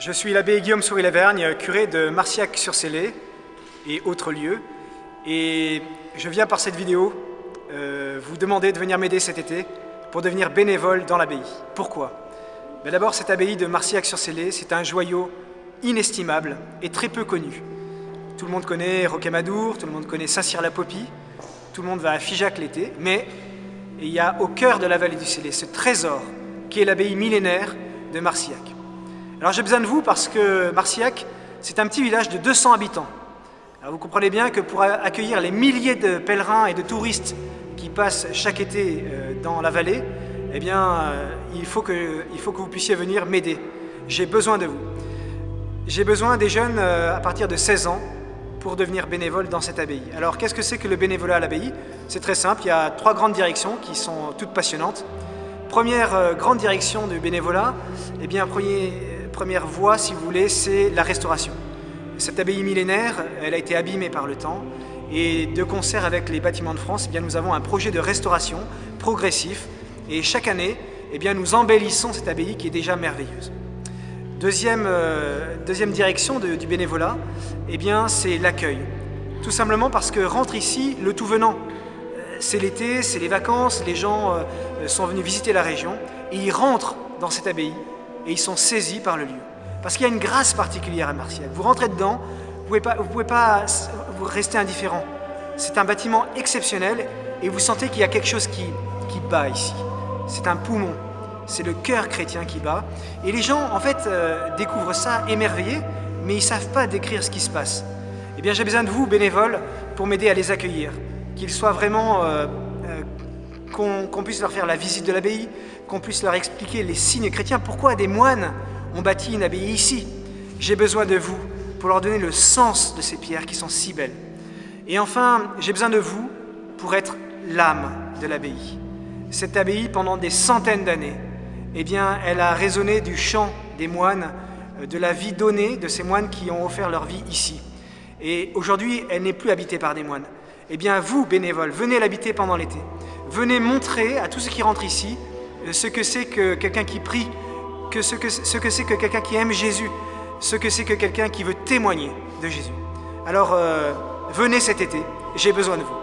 Je suis l'abbé Guillaume Souris-Lavergne, curé de Marcillac-sur-Célé et autres lieux. Et je viens par cette vidéo vous demander de venir m'aider cet été pour devenir bénévole dans l'abbaye. Pourquoi? D'abord, cette abbaye de Marcillac-sur-Célé, c'est un joyau inestimable et très peu connu. Tout le monde connaît Rocamadour, tout le monde connaît Saint-Cyr-la-Popie, tout le monde va à Figeac l'été, mais il y a au cœur de la vallée du Célé ce trésor qui est l'abbaye millénaire de Marcillac. Alors j'ai besoin de vous parce que Marcillac, c'est un petit village de 200 habitants. Alors vous comprenez bien que pour accueillir les milliers de pèlerins et de touristes qui passent chaque été dans la vallée, eh bien, il faut que vous puissiez venir m'aider. J'ai besoin de vous. J'ai besoin des jeunes à partir de 16 ans pour devenir bénévole dans cette abbaye. Alors qu'est-ce que c'est que le bénévolat à l'abbaye? C'est très simple, il y a 3 grandes directions qui sont toutes passionnantes. Première grande direction du bénévolat, eh bien, première voie, si vous voulez, c'est la restauration. Cette abbaye millénaire, elle a été abîmée par le temps, et de concert avec les Bâtiments de France, eh bien, nous avons un projet de restauration progressif, et chaque année, eh bien, nous embellissons cette abbaye qui est déjà merveilleuse. Deuxième direction du bénévolat, eh bien, c'est l'accueil. Tout simplement parce que rentre ici le tout venant. C'est l'été, c'est les vacances, les gens sont venus visiter la région, et ils rentrent dans cette abbaye, et ils sont saisis par le lieu. Parce qu'il y a une grâce particulière à Marcillac. Vous rentrez dedans, vous ne pouvez pas vous rester indifférent. C'est un bâtiment exceptionnel, et vous sentez qu'il y a quelque chose qui bat ici. C'est un poumon, c'est le cœur chrétien qui bat. Et les gens, en fait, découvrent ça émerveillés, mais ils ne savent pas décrire ce qui se passe. Eh bien, j'ai besoin de vous, bénévoles, pour m'aider à les accueillir. Qu'ils soient vraiment... qu'on puisse leur faire la visite de l'abbaye, qu'on puisse leur expliquer les signes chrétiens. Pourquoi des moines ont bâti une abbaye ici? J'ai besoin de vous pour leur donner le sens de ces pierres qui sont si belles. Et enfin, j'ai besoin de vous pour être l'âme de l'abbaye. Cette abbaye, pendant des centaines d'années, eh bien, elle a résonné du chant des moines, de la vie donnée de ces moines qui ont offert leur vie ici. Et aujourd'hui, elle n'est plus habitée par des moines. Eh bien, vous, bénévoles, venez l'habiter pendant l'été. Venez montrer à tous ceux qui rentrent ici ce que c'est que quelqu'un qui prie, ce que c'est que quelqu'un qui aime Jésus, ce que c'est que quelqu'un qui veut témoigner de Jésus. Alors, venez cet été, j'ai besoin de vous.